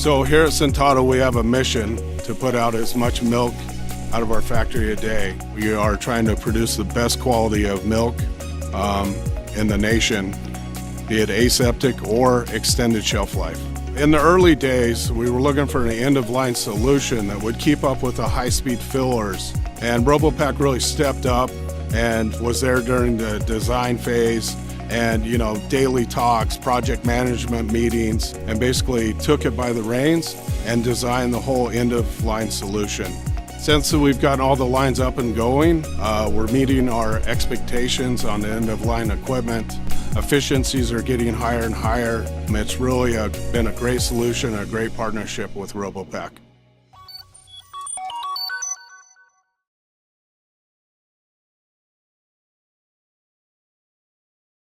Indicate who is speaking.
Speaker 1: So here at Suntado, we have a mission to put out as much milk out of our factory a day. We are trying to produce the best quality of milk in the nation, be it aseptic or extended shelf life. In the early days, we were looking for an end-of-line solution that would keep up with the high-speed fillers. And Robopac really stepped up and was there during the design phase and, daily talks, project management meetings, and basically took it by the reins and designed the whole end-of-line solution. Since we've gotten all the lines up and going, we're meeting our expectations on the end-of-line equipment. Efficiencies are getting higher and higher. It's really been a great solution, a great partnership with Robopac.